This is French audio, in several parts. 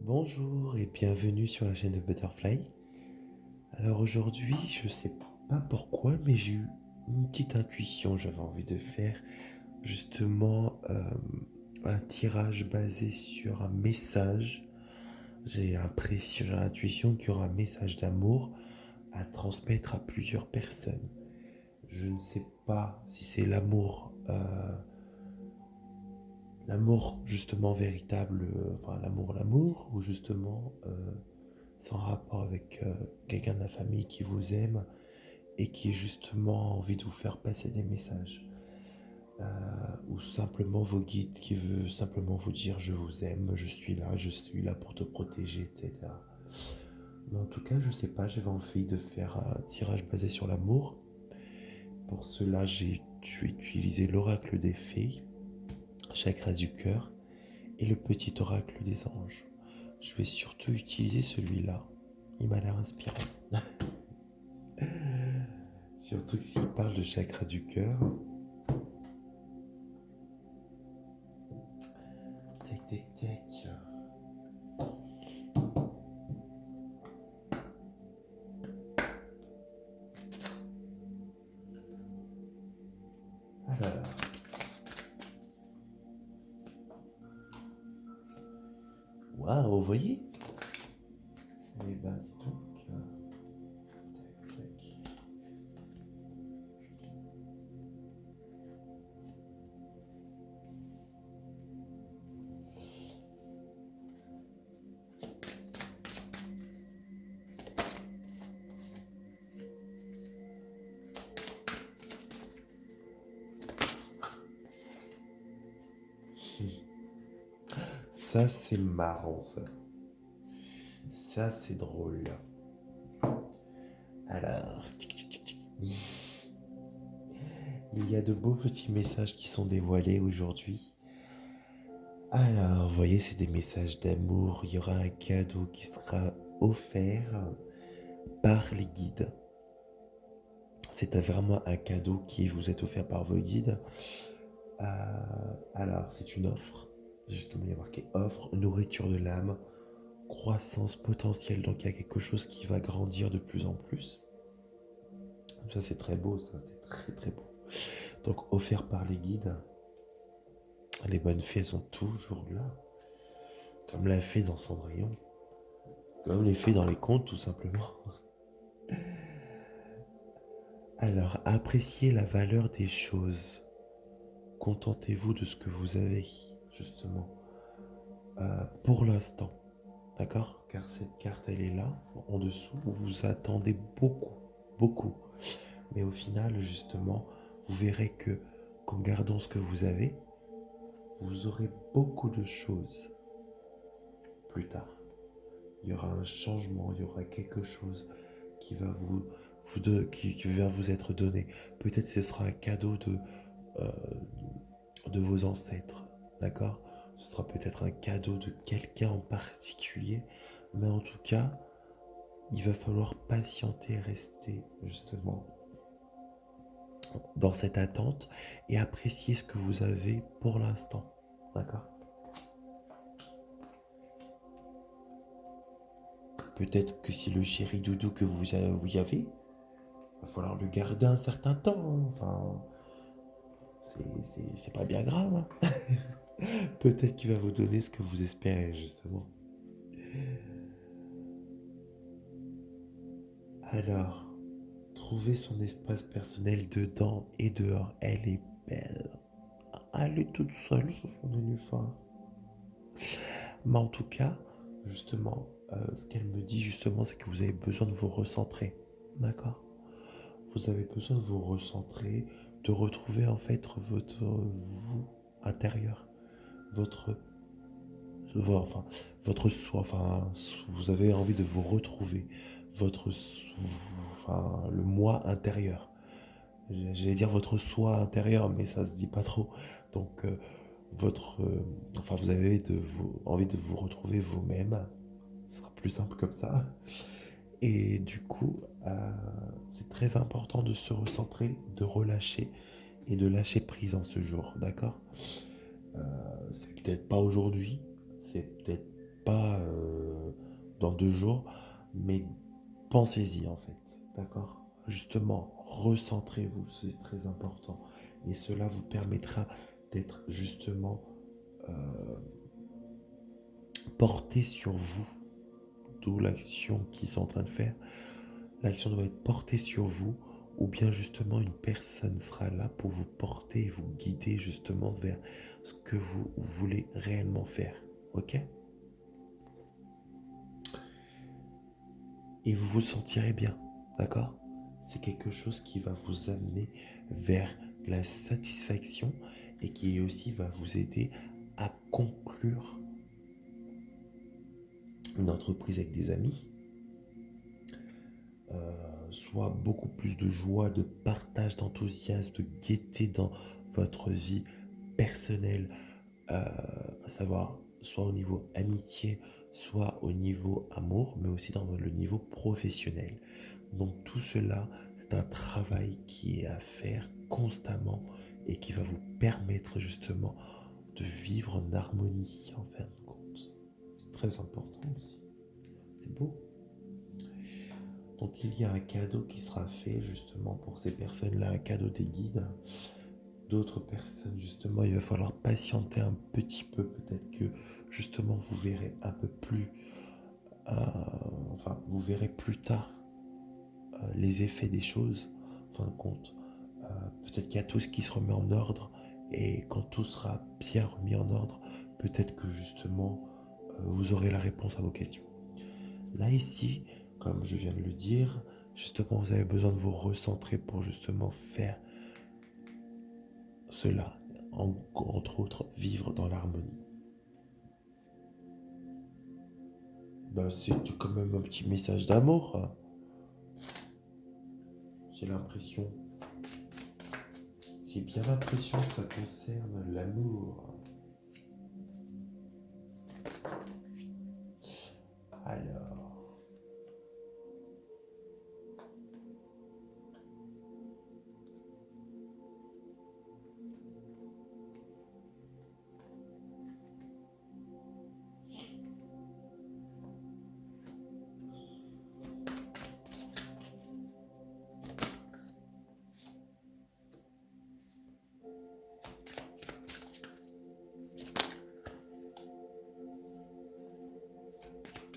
Bonjour et bienvenue sur la chaîne de Butterfly. Alors aujourd'hui, je sais pas pourquoi, mais j'ai eu une petite intuition. J'avais envie de faire justement un tirage basé sur un message. J'ai l'intuition qu'il y aura un message d'amour à transmettre à plusieurs personnes. Je ne sais pas si c'est l'amour justement véritable, enfin l'amour, ou justement sans rapport avec quelqu'un de la famille qui vous aime et qui justement a envie de vous faire passer des messages. Ou simplement vos guides qui veut simplement vous dire je vous aime, je suis là pour te protéger, etc. Mais en tout cas, je sais pas, j'avais envie de faire un tirage basé sur l'amour. Pour cela, j'ai utilisé l'oracle des fées, chakra du cœur, et le petit oracle des anges. Je vais surtout utiliser celui-là. Il m'a l'air inspirant. Surtout que s'il parle de chakra du cœur. Tac, tac, tac. Alors. Waouh, vous voyez? Eh ben, dis donc. Tac, tac. Ça, c'est marrant, ça. Ça, c'est drôle. Alors. Il y a de beaux petits messages qui sont dévoilés aujourd'hui. Alors, vous voyez, c'est des messages d'amour. Il y aura un cadeau qui sera offert par les guides. C'est vraiment un cadeau qui vous est offert par vos guides. Alors, c'est une offre. Justement, il y a marqué offre, nourriture de l'âme, croissance potentielle. Donc, il y a quelque chose qui va grandir de plus en plus. Ça, c'est très beau. Ça, c'est très, très beau. Donc, offert par les guides. Les bonnes fées sont toujours là. Comme la fée dans Cendrillon. Comme les fées dans les contes, tout simplement. Alors, appréciez la valeur des choses. Contentez-vous de ce que vous avez, justement. Pour l'instant. D'accord? Car cette carte, elle est là, en dessous. Vous attendez beaucoup, beaucoup. Mais au final, justement, vous verrez que qu'en gardant ce que vous avez, vous aurez beaucoup de choses plus tard. Il y aura un changement, il y aura quelque chose qui va qui va vous être donné. Peut-être ce sera un cadeau euh, de vos ancêtres, d'accord? Ce sera peut-être un cadeau de quelqu'un en particulier, mais en tout cas, il va falloir patienter, rester justement dans cette attente et apprécier ce que vous avez pour l'instant, d'accord? Peut-être que si le chéri doudou que vous avez, il va falloir le garder un certain temps, hein. Enfin, c'est pas bien grave, hein. Peut-être qu'il va vous donner ce que vous espérez, justement. Alors, trouver son espace personnel dedans et dehors, elle est belle. Elle est toute seule sur son nénuphar. Mais en tout cas, justement, ce qu'elle me dit, justement, c'est que vous avez besoin de vous recentrer. D'accord? Vous avez besoin de vous recentrer, de retrouver en fait votre vous intérieur, votre enfin, votre soi, enfin, vous avez envie de vous retrouver, votre, enfin, le moi intérieur. J'allais dire votre soi intérieur, mais ça se dit pas trop. Donc, enfin, vous avez envie de vous retrouver vous-même. Ce sera plus simple comme ça. Et du coup, c'est très important de se recentrer, de relâcher et de lâcher prise en ce jour, d'accord? C'est peut-être pas aujourd'hui, c'est peut-être pas dans 2 jours, mais pensez-y en fait, d'accord? Justement, recentrez-vous, c'est très important. Et cela vous permettra d'être justement euh, porté sur vous, d'où l'action qu'ils sont en train de faire. L'action doit être portée sur vous, ou bien justement une personne sera là pour vous porter et vous guider justement vers ce que vous voulez réellement faire. Ok? Et vous vous sentirez bien, d'accord? C'est quelque chose qui va vous amener vers la satisfaction et qui aussi va vous aider à conclure une entreprise avec des amis, soit beaucoup plus de joie, de partage, d'enthousiasme, de gaieté dans votre vie personnelle, à savoir soit au niveau amitié, soit au niveau amour, mais aussi dans le niveau professionnel. Donc tout cela, c'est un travail qui est à faire constamment et qui va vous permettre justement de vivre en harmonie en fin de compte. C'est très important aussi. C'est beau. Donc il y a un cadeau qui sera fait justement pour ces personnes-là, un cadeau des guides. D'autres personnes, justement, il va falloir patienter un petit peu. Peut-être que justement vous verrez un peu plus, enfin vous verrez plus tard les effets des choses. En fin de compte, peut-être qu'il y a tout ce qui se remet en ordre et quand tout sera bien remis en ordre, peut-être que justement vous aurez la réponse à vos questions. Là ici, comme je viens de le dire, justement vous avez besoin de vous recentrer pour justement faire cela, entre autres vivre dans l'harmonie. Bah, c'est quand même un petit message d'amour, hein. J'ai l'impression, j'ai bien l'impression que ça concerne l'amour. Alors,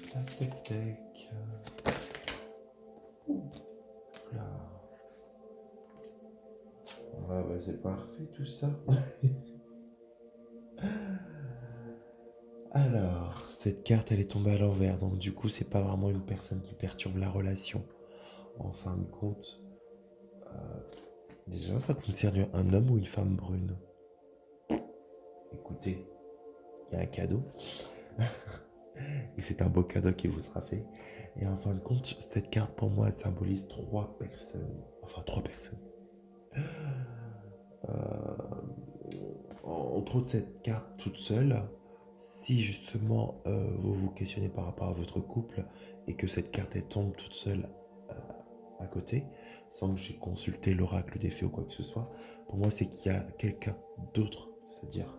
tac tac tac. Là. Ouais, bah c'est parfait tout ça. Alors, cette carte, elle est tombée à l'envers, donc du coup, c'est pas vraiment une personne qui perturbe la relation. En fin de compte, déjà, ça concerne un homme ou une femme brune. Écoutez, il y a un cadeau, et c'est un beau cadeau qui vous sera fait. Et en fin de compte, cette carte, pour moi, elle symbolise 3 personnes. Enfin, 3 personnes. Entre autres, cette carte toute seule, si justement vous vous questionnez par rapport à votre couple et que cette carte elle tombe toute seule euh, à côté, sans que j'ai consulté l'oracle des fées ou quoi que ce soit, pour moi c'est qu'il y a quelqu'un d'autre, c'est-à-dire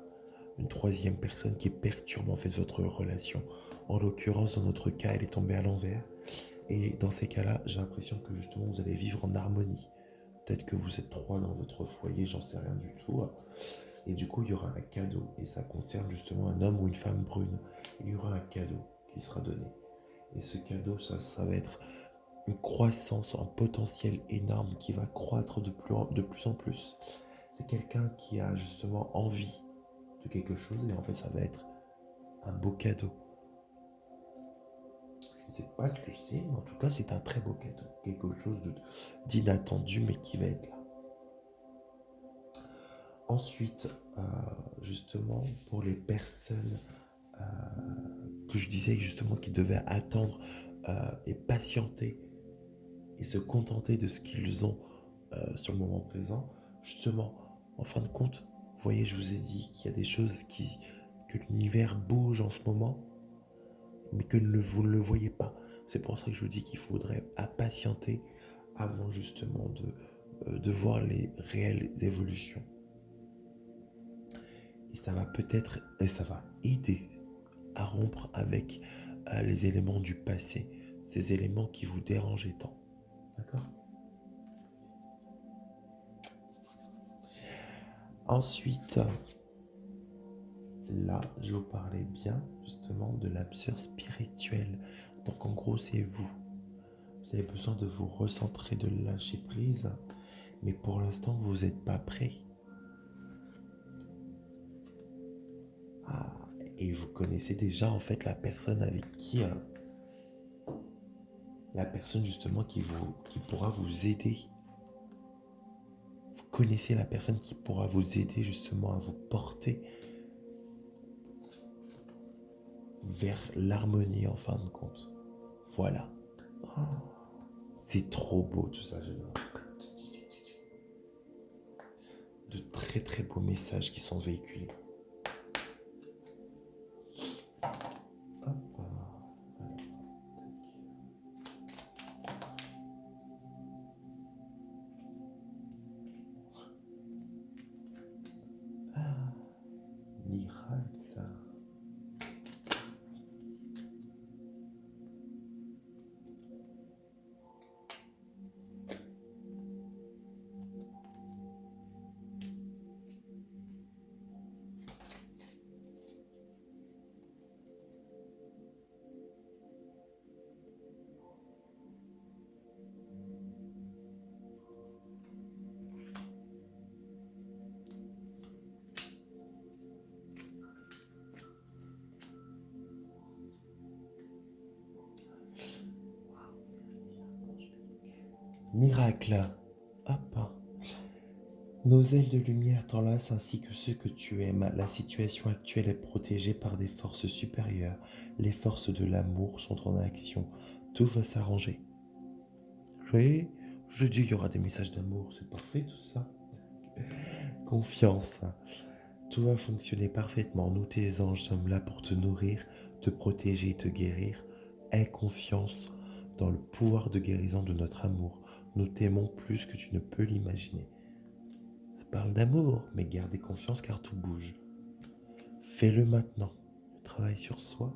une troisième personne qui perturbe en fait votre relation. En l'occurrence, dans notre cas, elle est tombée à l'envers. Et dans ces cas-là, j'ai l'impression que justement vous allez vivre en harmonie. Peut-être que vous êtes 3 dans votre foyer, j'en sais rien du tout. Et du coup, il y aura un cadeau. Et ça concerne justement un homme ou une femme brune. Il y aura un cadeau qui sera donné. Et ce cadeau, ça va être une croissance, un potentiel énorme qui va croître de plus en plus. C'est quelqu'un qui a justement envie de quelque chose. Et en fait, ça va être un beau cadeau. Je ne sais pas ce que c'est, mais en tout cas, c'est un très beau cadeau. Quelque chose d'inattendu, mais qui va être là. Ensuite, justement, pour les personnes que je disais justement qui devaient attendre et patienter et se contenter de ce qu'ils ont sur le moment présent, justement, en fin de compte, vous voyez, je vous ai dit qu'il y a des choses que l'univers bouge en ce moment, mais que vous ne le voyez pas. C'est pour ça que je vous dis qu'il faudrait patienter avant justement de voir les réelles évolutions. Et ça va peut-être, et ça va aider à rompre avec les éléments du passé, ces éléments qui vous dérangeaient tant. D'accord? Ensuite, là, je vous parlais bien justement de l'âme sœur spirituelle. Donc en gros, c'est vous. Vous avez besoin de vous recentrer, de lâcher prise, mais pour l'instant, vous n'êtes pas prêt. Ah, et vous connaissez déjà en fait la personne avec qui, la personne justement qui pourra vous aider. Vous connaissez la personne qui pourra vous aider justement à vous porter vers l'harmonie en fin de compte. Voilà. Oh, c'est trop beau tout ça, j'adore. De très très beaux messages qui sont véhiculés. Hop. Ah, miracle. Miracle. Hop. Nos ailes de lumière t'enlacent ainsi que ceux que tu aimes. La situation actuelle est protégée par des forces supérieures. Les forces de l'amour sont en action. Tout va s'arranger. Oui, je dis qu'il y aura des messages d'amour. C'est parfait tout ça. Confiance. Tout va fonctionner parfaitement. Nous, tes anges, sommes là pour te nourrir, te protéger, te guérir. Aie confiance dans le pouvoir de guérison de notre amour. Nous t'aimons plus que tu ne peux l'imaginer. Ça parle d'amour, mais gardez confiance car tout bouge. Fais-le maintenant. Travaille sur soi.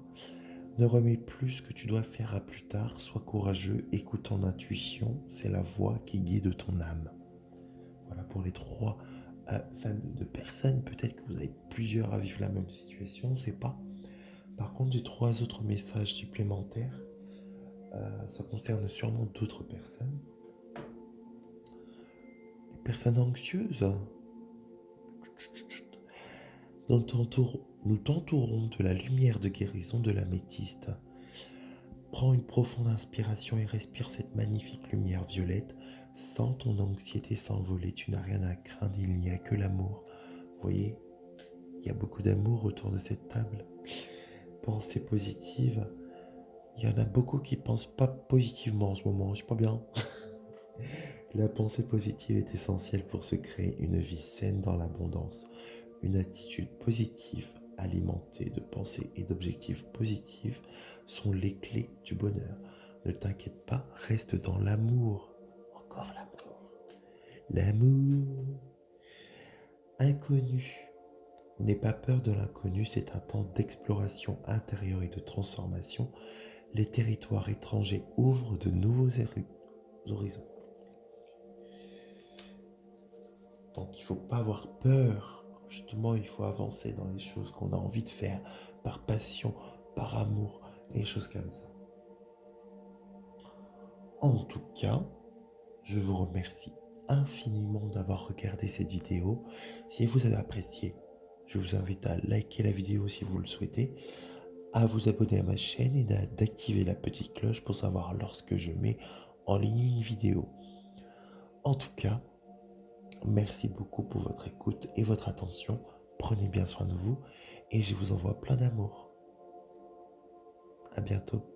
Ne remets plus ce que tu dois faire à plus tard. Sois courageux. Écoute ton intuition. C'est la voix qui guide ton âme. Voilà pour les 3 familles de personnes. Peut-être que vous avez plusieurs à vivre la même situation. On ne sait pas. Par contre, j'ai 3 autres messages supplémentaires. Ça concerne sûrement d'autres personnes. Des personnes anxieuses. Nous t'entourons de la lumière de guérison de l'améthyste. Prends une profonde inspiration et respire cette magnifique lumière violette. Sens ton anxiété s'envoler. Tu n'as rien à craindre, il n'y a que l'amour. Vous voyez, il y a beaucoup d'amour autour de cette table. Pensée positive. Il y en a beaucoup qui ne pensent pas positivement en ce moment. Je suis pas bien. La pensée positive est essentielle pour se créer une vie saine dans l'abondance. Une attitude positive, alimentée de pensées et d'objectifs positifs, sont les clés du bonheur. Ne t'inquiète pas, reste dans l'amour. Encore l'amour. L'amour. Inconnu. N'aie pas peur de l'inconnu, c'est un temps d'exploration intérieure et de transformation. Les territoires étrangers ouvrent de nouveaux horizons. Donc il ne faut pas avoir peur. Justement, il faut avancer dans les choses qu'on a envie de faire par passion, par amour, et des choses comme ça. En tout cas, je vous remercie infiniment d'avoir regardé cette vidéo. Si vous avez apprécié, je vous invite à liker la vidéo si vous le souhaitez, à vous abonner à ma chaîne et d'activer la petite cloche pour savoir lorsque je mets en ligne une vidéo. En tout cas, merci beaucoup pour votre écoute et votre attention. Prenez bien soin de vous et je vous envoie plein d'amour. À bientôt.